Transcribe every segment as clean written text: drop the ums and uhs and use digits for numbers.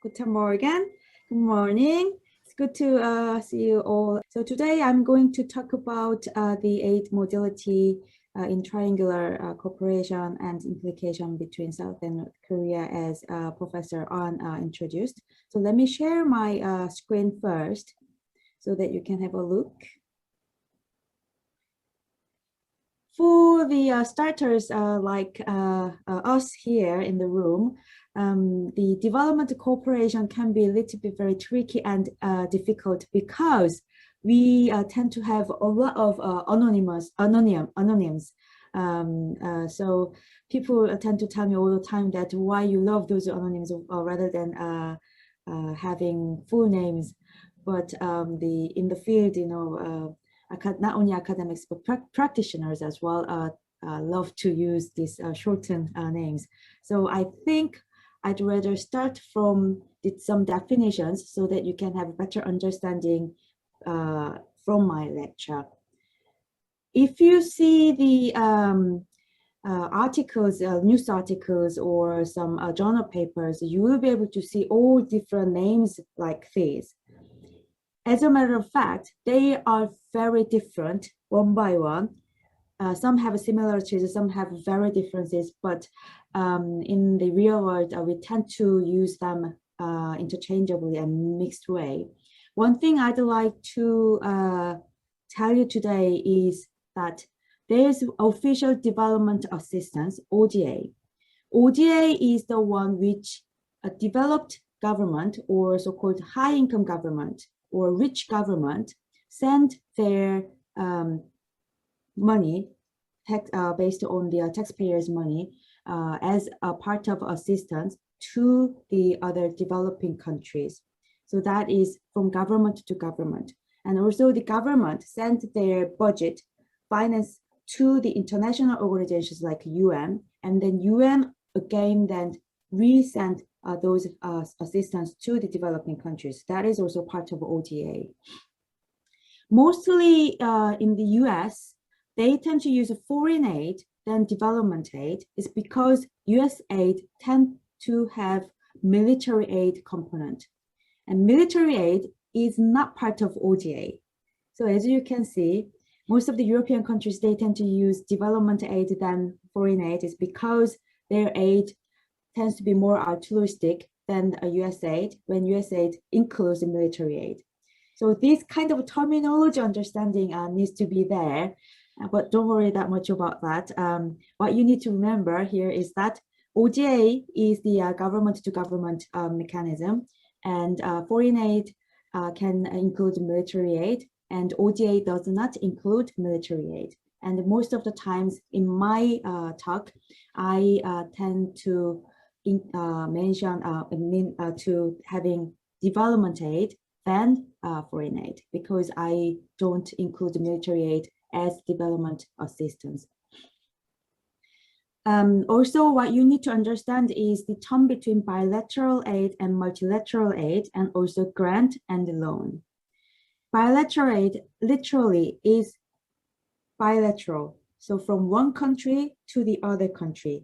Guten Morgen. Good morning. It's good to see you all. So today I'm going to talk about the 8 modality in triangular cooperation and implication between South and North Korea, as Professor An introduced. So let me share my screen first so that you can have a look. For the starters, like us here in the room, the development cooperation can be a little bit very tricky and difficult because we tend to have a lot of anonyms. So people tend to tell me all the time that why you love those anonyms rather than having full names. But in the field, you know, not only academics but practitioners as well love to use these shortened names. So I think I'd rather start from some definitions so that you can have a better understanding from my lecture. If you see the articles, news articles, or some journal papers, you will be able to see all different names like these. As a matter of fact, they are very different one by one. Some have similarities, some have very differences, but in the real world, we tend to use them interchangeably and mixed way. One thing I'd like to tell you today is that there's official development assistance, ODA. ODA is the one which a developed government or so-called high-income government or rich government send their money based on their taxpayers' money as a part of assistance to the other developing countries. So that is from government to government. And also the government sent their budget finance to the international organizations like UN, and then UN again then resend those assistance to the developing countries. That is also part of ODA. Mostly in the US, they tend to use foreign aid than development aid. It's because US aid tend to have military aid component. And military aid is not part of ODA. So as you can see, most of the European countries, they tend to use development aid than foreign aid is because their aid tends to be more altruistic than a US aid when US aid includes military aid. So this kind of terminology understanding needs to be there, but don't worry that much about that. What you need to remember here is that ODA is the government to government mechanism, and foreign aid can include military aid, and ODA does not include military aid. And most of the times in my talk, I tend to mention to having development aid than foreign aid, because I don't include military aid as development assistance. Also, what you need to understand is the term between bilateral aid and multilateral aid, and also grant and loan. Bilateral aid literally is bilateral, so from one country to the other country.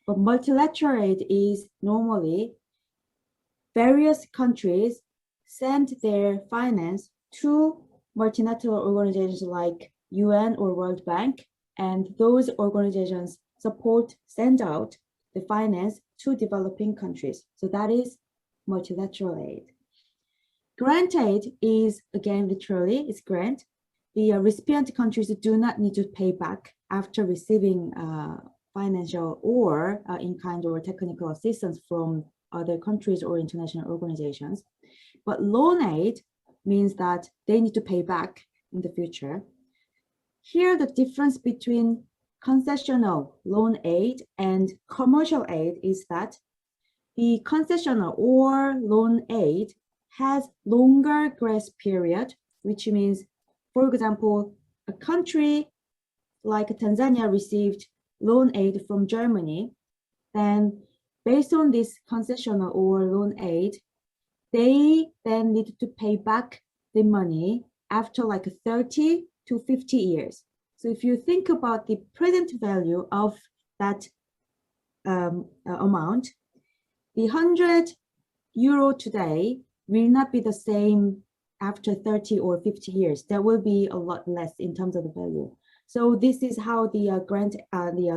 But multilateral aid is normally various countries send their finance to multilateral organizations like UN or World Bank, and those organizations send out the finance to developing countries. So that is multilateral aid. Grant aid is, again, literally, it's grant. The recipient countries do not need to pay back after receiving financial or in-kind or technical assistance from other countries or international organizations. But loan aid means that they need to pay back in the future. Here, the difference between concessional loan aid and commercial aid is that the concessional or loan aid has longer grace period, which means, for example, a country like Tanzania received loan aid from Germany, then based on this concessional or loan aid, they then need to pay back the money after like 30 to 50 years. So if you think about the present value of that amount, the 100 euro today will not be the same after 30 or 50 years. There will be a lot less in terms of the value. So this is how the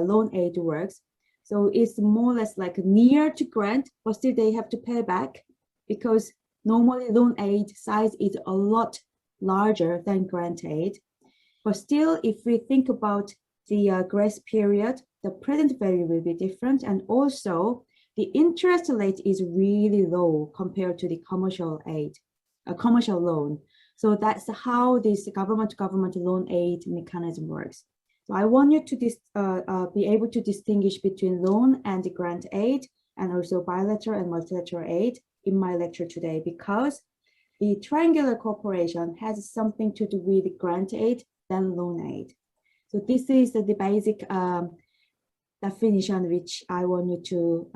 loan aid works. So it's more or less like near to grant, but still they have to pay back, because normally loan aid size is a lot larger than grant aid. But still, if we think about the grace period, the present value will be different. And also the interest rate is really low compared to the commercial aid, a commercial loan. So that's how this government-to-government loan aid mechanism works. So I want you to be able to distinguish between loan and grant aid, and also bilateral and multilateral aid in my lecture today, because the triangular cooperation has something to do with grant aid than loan aid. So this is the basic definition which I want you to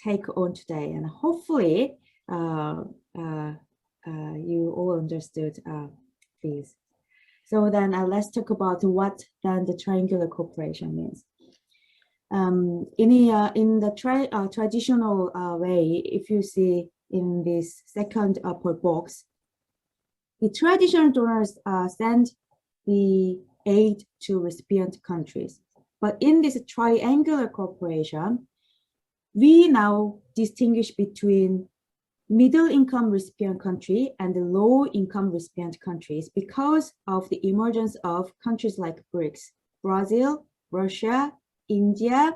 take on today, and hopefully you all understood these. So then let's talk about what then the triangular cooperation means. In the traditional way, if you see in this second upper box, the traditional donors send the aid to recipient countries. But in this triangular cooperation, we now distinguish between middle income recipient country and low income recipient countries because of the emergence of countries like BRICS, Brazil, Russia, India,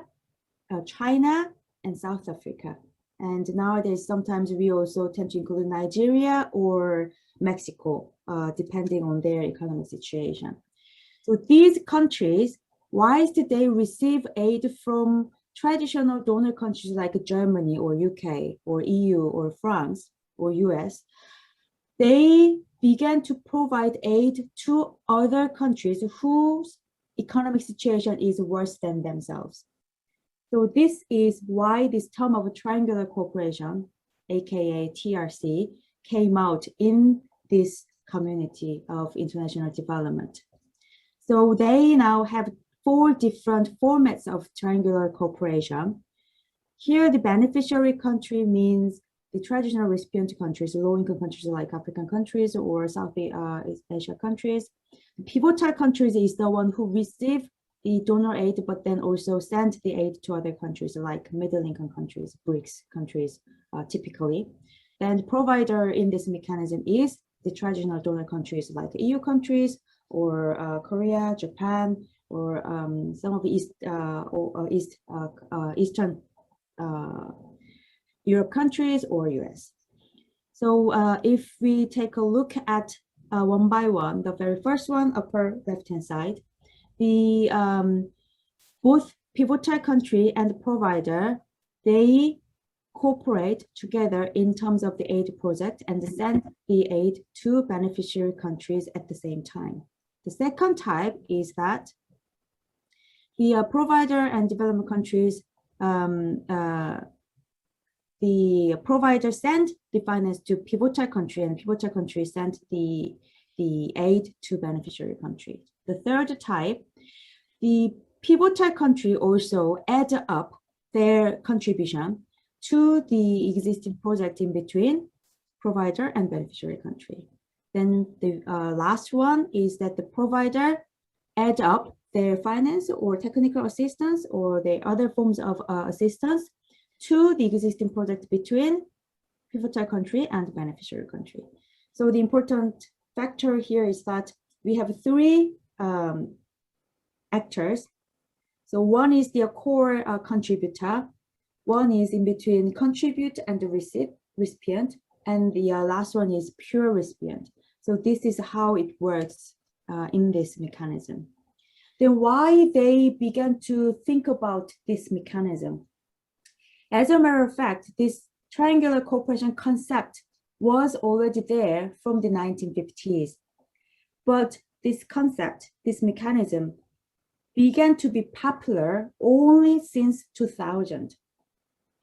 China, and South Africa. And nowadays, sometimes we also tend to include Nigeria or Mexico, depending on their economic situation. So these countries, whilst they receive aid from traditional donor countries like Germany or UK or EU or France or US, they began to provide aid to other countries whose economic situation is worse than themselves. So this is why this term of triangular cooperation, aka TRC, came out in this community of international development. So they now have 4 different formats of triangular cooperation. Here, the beneficiary country means the traditional recipient countries, low-income countries like African countries or South Asia countries. The pivotal countries is the one who receive the donor aid, but then also send the aid to other countries like middle-income countries, BRICS countries, typically. And the provider in this mechanism is the traditional donor countries like EU countries or Korea, Japan, or some of the Eastern Europe countries or US. So if we take a look at one by one, the very first one, upper left-hand side, the both pivotal country and provider, they cooperate together in terms of the aid project and send the aid to beneficiary countries at the same time. The second type is that the provider and development countries, the provider send the finance to pivotal country and pivotal country send the aid to beneficiary country. The third type, the pivotal country also add up their contribution to the existing project in between provider and beneficiary country. Then the last one is that the provider add up their finance or technical assistance or the other forms of assistance to the existing project between pivotal country and beneficiary country. So the important factor here is that we have 3 actors. So one is the core contributor, one is in between contribute and the recipient, and the last one is pure recipient. So this is how it works in this mechanism. Then why they began to think about this mechanism? As a matter of fact, this triangular cooperation concept was already there from the 1950s. But this concept, this mechanism, began to be popular only since 2000,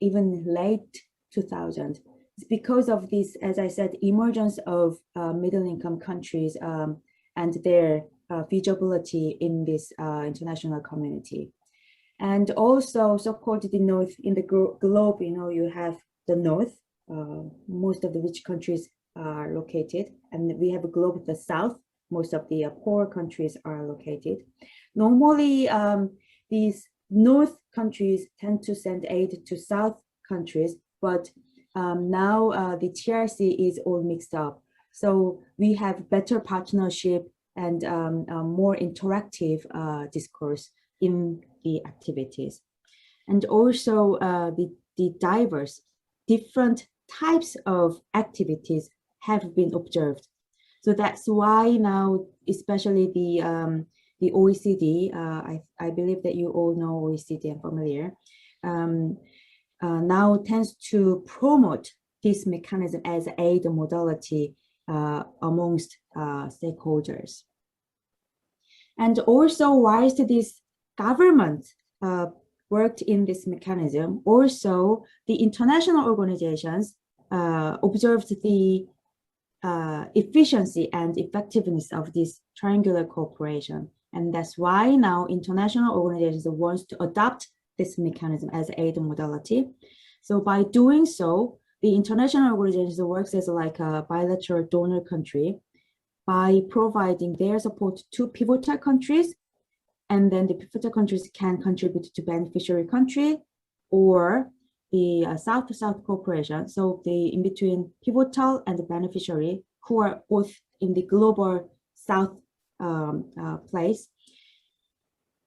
even late 2000. It's because of this, as I said, emergence of middle-income countries and their feasibility in this international community. And also, so-called the north in the globe, you have the north most of the rich countries are located, and we have a globe of the south. Most of the poor countries are located. Normally, these north countries tend to send aid to south countries, but now the TRC is all mixed up. So we have better partnership and more interactive discourse in the activities. And also the diverse, different types of activities have been observed. So that's why now, especially the OECD, I believe that you all know OECD and familiar, now tends to promote this mechanism as aid modality amongst stakeholders. And also, whilst this government worked in this mechanism, also the international organizations observed the efficiency and effectiveness of this triangular cooperation. And that's why now international organizations want to adopt this mechanism as aid modality. So by doing so, the international organization works as like a bilateral donor country by providing their support to pivotal countries, and then the pivotal countries can contribute to beneficiary country or the South-to-South cooperation. So the in between pivotal and the beneficiary who are both in the global South place,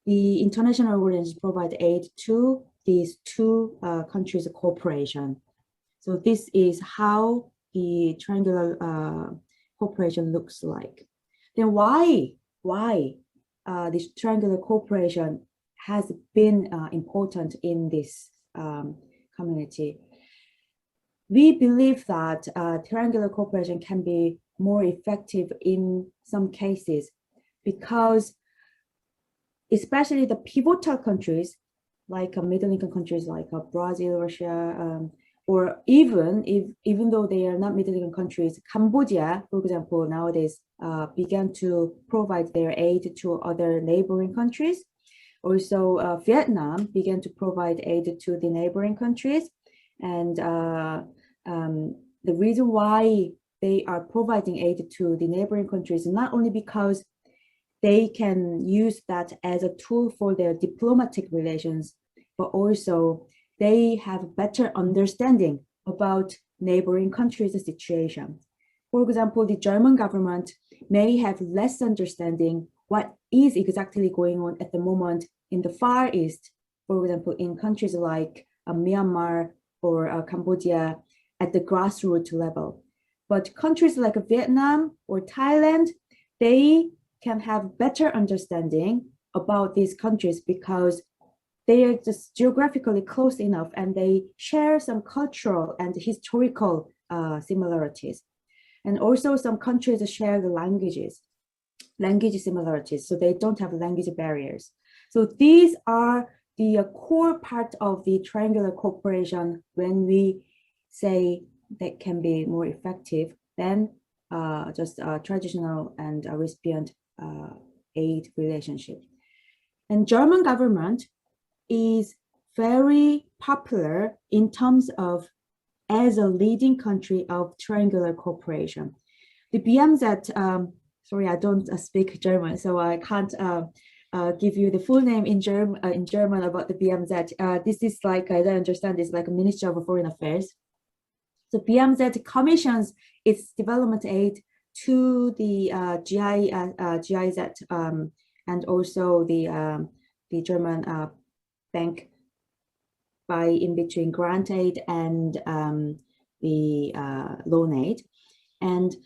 the international organizations provide aid to these two countries' cooperation. So this is how the triangular cooperation looks like. Then why this triangular cooperation has been important in this community? We believe that triangular cooperation can be more effective in some cases because especially the pivotal countries like middle-income countries like Brazil, Russia, or even though they are not middle-income countries, Cambodia, for example, nowadays began to provide their aid to other neighboring countries. Also, Vietnam began to provide aid to the neighboring countries. And the reason why they are providing aid to the neighboring countries is not only because they can use that as a tool for their diplomatic relations, but also they have better understanding about neighboring countries' situation. For example, the German government may have less understanding what is exactly going on at the moment in the Far East, for example, in countries like Myanmar or Cambodia at the grassroots level. But countries like Vietnam or Thailand, they can have better understanding about these countries because they are just geographically close enough and they share some cultural and historical similarities. And also some countries share the language similarities, so they don't have language barriers. So these are the core part of the triangular cooperation when we say that can be more effective than just a traditional and a recipient aid relationship. And German government is very popular in terms of as a leading country of triangular cooperation. The BMZ, sorry, I don't speak German, so I can't give you the full name in German about the BMZ. This is like, as I understand, is like a Ministry of Foreign Affairs. So BMZ commissions its development aid to the GIZ and also the German bank by in between grant aid and the loan aid. And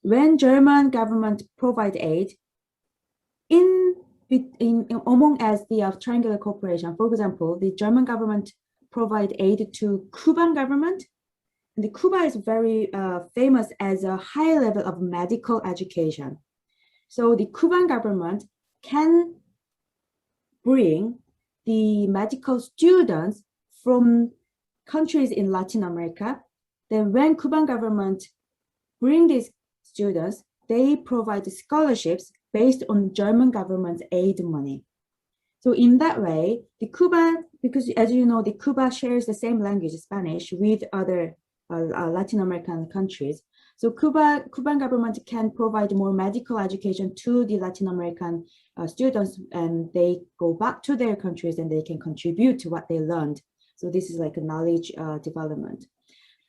when German government provide aid among as the triangular cooperation, for example, the German government provide aid to Cuban government. And the Cuba is very famous as a high level of medical education. So the Cuban government can bring the medical students from countries in Latin America. Then when Cuban government bring these students, they provide scholarships based on German government's aid money. So in that way, the Cuba, because as you know, the Cuba shares the same language, Spanish, with other Latin American countries. So Cuban government can provide more medical education to the Latin American students, and they go back to their countries and they can contribute to what they learned. So this is like a knowledge development.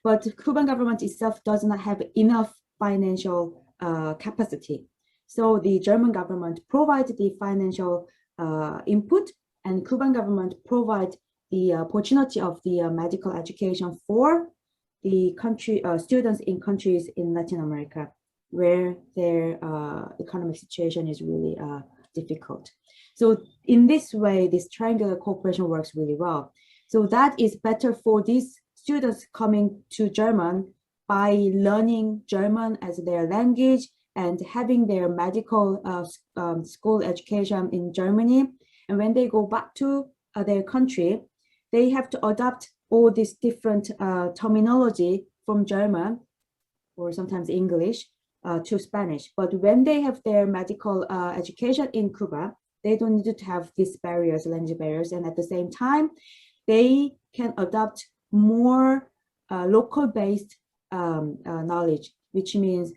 But the Cuban government itself does not have enough financial capacity. So the German government provides the financial input, and Cuban government provides the opportunity of the medical education for the country students in countries in Latin America where their economic situation is really difficult. So in this way, this triangular cooperation works really well. So that is better for these students coming to German by learning German as their language and having their medical school education in Germany. And when they go back to their country, they have to adopt all these different terminology from German or sometimes English to Spanish. But when they have their medical education in Cuba, they don't need to have these barriers, language barriers. And at the same time, they can adopt more local-based knowledge, which means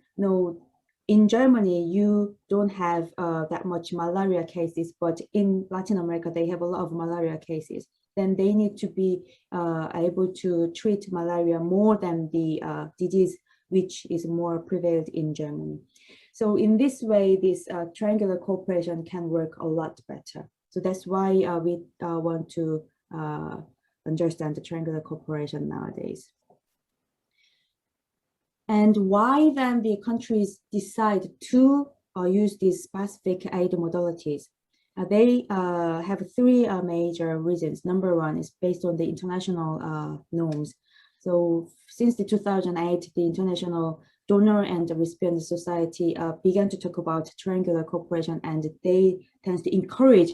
in Germany, you don't have that much malaria cases, but in Latin America, they have a lot of malaria cases. Then they need to be able to treat malaria more than the disease which is more prevalent in Germany. So in this way, this triangular cooperation can work a lot better. So that's why we want to understand the triangular cooperation nowadays. And why then the countries decide to use these specific aid modalities? They have three major reasons. Number one is based on the international norms. So since the 2008, the International Donor and Recipient Society began to talk about triangular cooperation, and they tend to encourage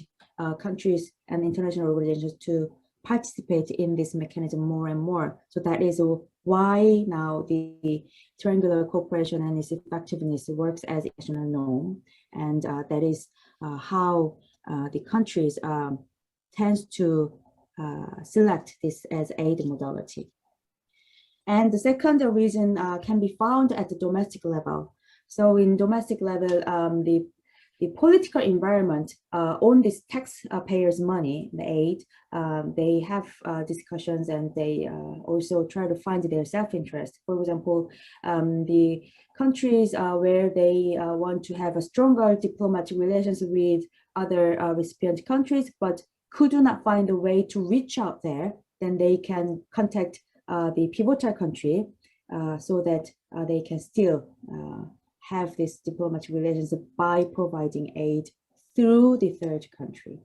countries and international organizations to participate in this mechanism more and more. So that is why now the triangular cooperation and its effectiveness works as a national norm. And that is how the countries tends to select this as aid modality. And the second reason can be found at the domestic level. So in domestic level, the political environment on this taxpayers' money, the aid, they have discussions and they also try to find their self-interest. For example, the countries where they want to have a stronger diplomatic relations with other recipient countries, but could not find a way to reach out there, then they can contact the pivotal country so that they can still have this diplomatic relations by providing aid through the third country.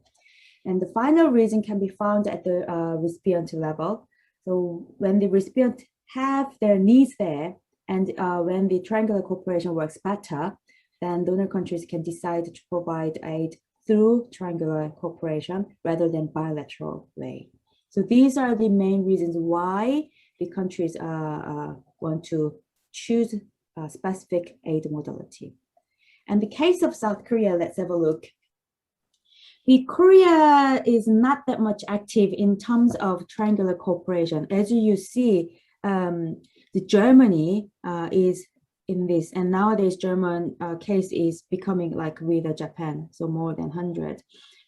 And the final reason can be found at the recipient level. So when the recipient have their needs there, and when the triangular cooperation works better, then donor countries can decide to provide aid through triangular cooperation rather than bilateral way. So these are the main reasons why the countries want to choose a specific aid modality. And the case of South Korea, let's have a look. The Korea is not that much active in terms of triangular cooperation. As you see, the Germany is in this, and nowadays German case is becoming like with Japan, so more than 100.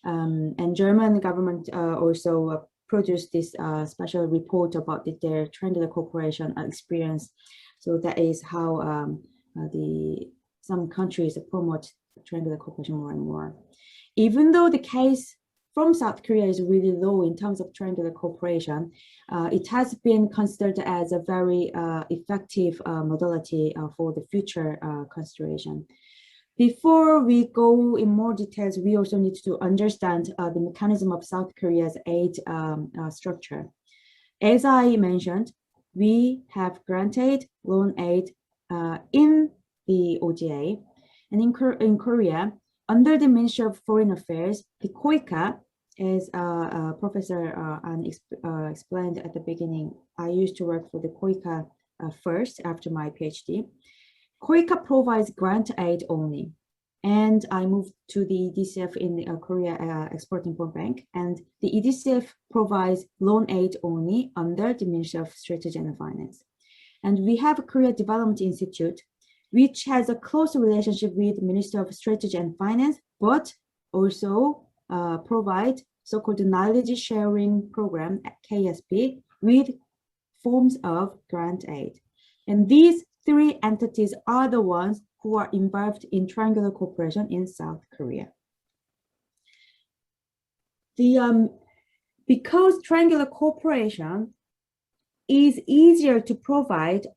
And German government also produced this special report about their triangular cooperation experience. So that is how some countries promote triangular cooperation more and more. Even though the case from South Korea is really low in terms of triangular cooperation, it has been considered as a very effective modality for the future consideration. Before we go in more details, we also need to understand the mechanism of South Korea's aid structure. As I mentioned, we have grant aid, loan aid in the ODA, and in Korea, under the Ministry of Foreign Affairs, the KOICA, as Professor An explained at the beginning, I used to work for the KOICA first after my PhD. KOICA provides grant aid only, and I moved to the EDCF in the Korea Export-Import Bank, and the EDCF provides loan aid only under the Ministry of Strategy and Finance. And we have a Korea Development Institute, which has a close relationship with the Ministry of Strategy and Finance, but also provide so-called knowledge sharing program at KSP with forms of grant aid. And these three entities are the ones who are involved in triangular cooperation in South Korea. Because triangular cooperation is easier to provide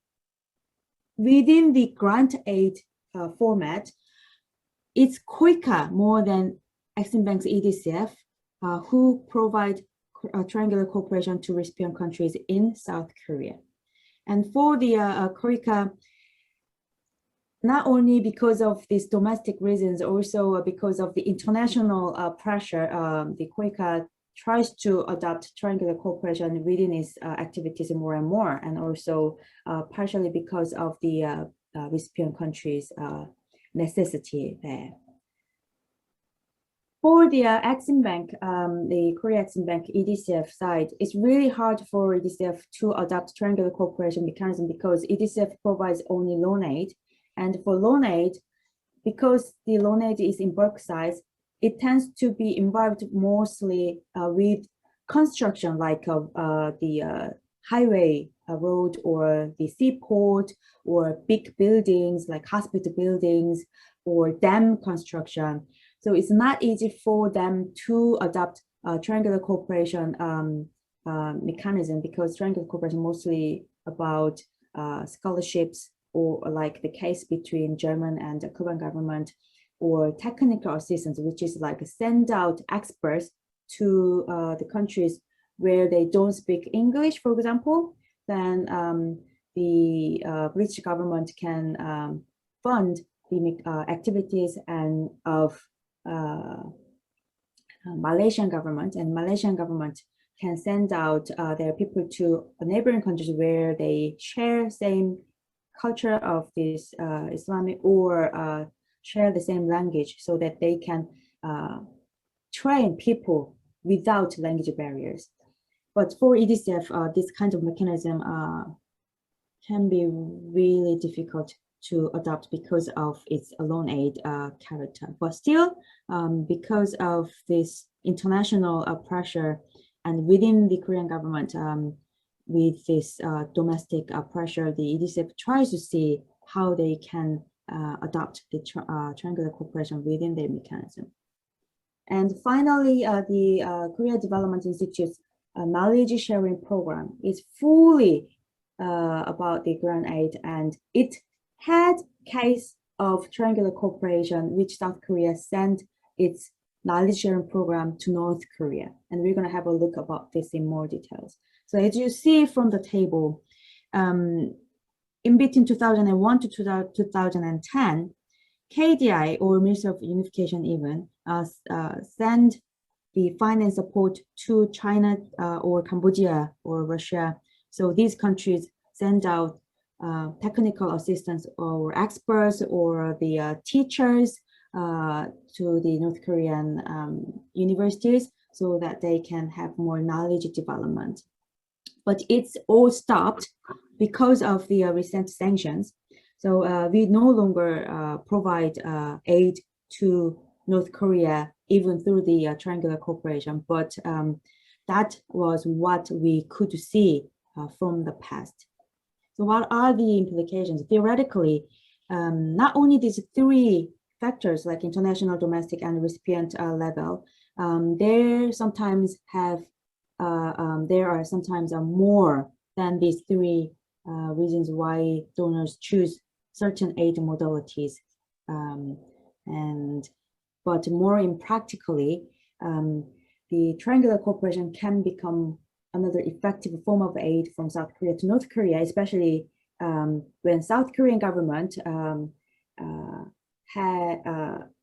within the grant aid format, it's quicker more than Exim Bank's EDCF, who provide triangular cooperation to recipient countries in South Korea. And for the KOICA, not only because of these domestic reasons, also because of the international pressure, the KOICA tries to adopt triangular cooperation within its activities more and more, and also partially because of the recipient countries' necessity there. For the Exim Bank, the Korea Exim Bank EDCF side, it's really hard for EDCF to adopt triangular cooperation mechanism because EDCF provides only loan aid. And for loan aid, because the loan aid is in bulk size, it tends to be involved mostly with construction, like the highway road or the seaport or big buildings like hospital buildings or dam construction. So it's not easy for them to adopt triangular cooperation mechanism because triangular cooperation mostly about scholarships or like the case between German and the Cuban government, or technical assistance, which is like send out experts to the countries where they don't speak English, for example. Then the British government can fund the activities and of Malaysian government, and Malaysian government can send out their people to neighboring countries where they share same culture of this Islamic or share the same language, so that they can train people without language barriers. But for EDCF, this kind of mechanism can be really difficult to adopt because of its loan aid character. But still, because of this international pressure and within the Korean government, with this domestic pressure, the EDCF tries to see how they can adopt the triangular cooperation within their mechanism. And finally, the Korea Development Institute's knowledge sharing program is fully about the grant aid, and it had case of triangular cooperation, which South Korea sent its knowledge sharing program to North Korea. And we're going to have a look about this in more details. So as you see from the table, in between 2001 to 2010, KDI, or Ministry of Unification even, send the finance support to China or Cambodia or Russia. So these countries send out technical assistance or experts or the teachers to the North Korean universities so that they can have more knowledge development. But it's all stopped because of the recent sanctions. So we no longer provide aid to North Korea, even through the triangular cooperation, but that was what we could see from the past. So what are the implications? Theoretically, not only these three factors like international, domestic, and recipient level, there are sometimes more than these three reasons why donors choose certain aid modalities. But more in practically, the triangular cooperation can become another effective form of aid from South Korea to North Korea, especially when South Korean government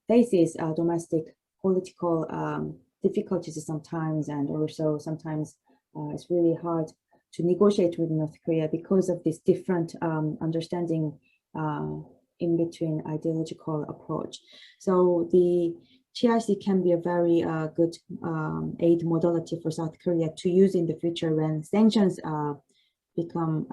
faces domestic political difficulties sometimes, and also sometimes it's really hard to negotiate with North Korea because of this different understanding in between ideological approach. So the TIC can be a very good aid modality for South Korea to use in the future when sanctions become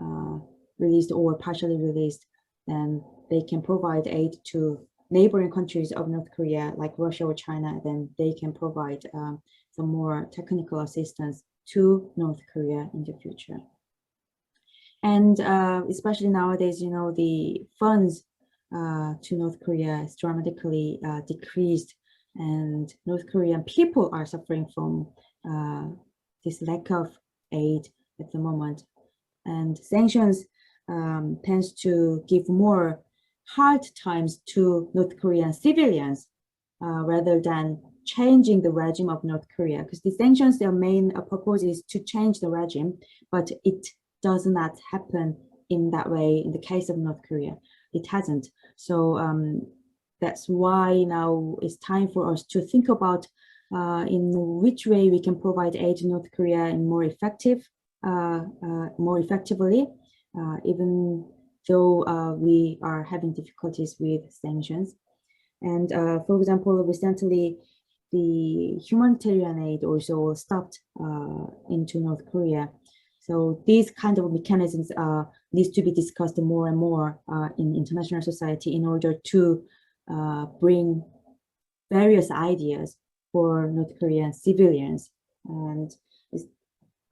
released or partially released, then they can provide aid to neighboring countries of North Korea, like Russia or China. Then they can provide some more technical assistance to North Korea in the future. And especially nowadays, you know, the funds to North Korea is dramatically decreased, and North Korean people are suffering from this lack of aid at the moment. And sanctions tends to give more hard times to North Korean civilians rather than changing the regime of North Korea, because the sanctions, their main purpose is to change the regime, but it does not happen in that way in the case of North Korea. It hasn't. So that's why now it's time for us to think about in which way we can provide aid to North Korea in more effectively, even though we are having difficulties with sanctions. And for example, recently, the humanitarian aid also stopped into North Korea. So these kind of mechanisms needs to be discussed more and more in international society in order to bring various ideas for North Korean civilians. And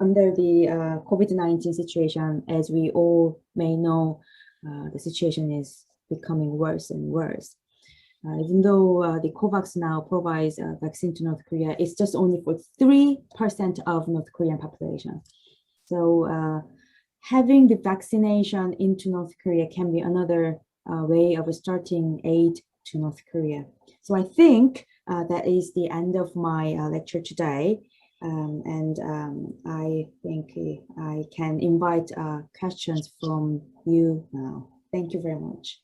under the COVID-19 situation, as we all may know, the situation is becoming worse and worse. Even though the COVAX now provides a vaccine to North Korea, it's just only for 3% of North Korean population. So having the vaccination into North Korea can be another way of starting aid to North Korea. So I think that is the end of my lecture today. I think I can invite questions from you now. Thank you very much.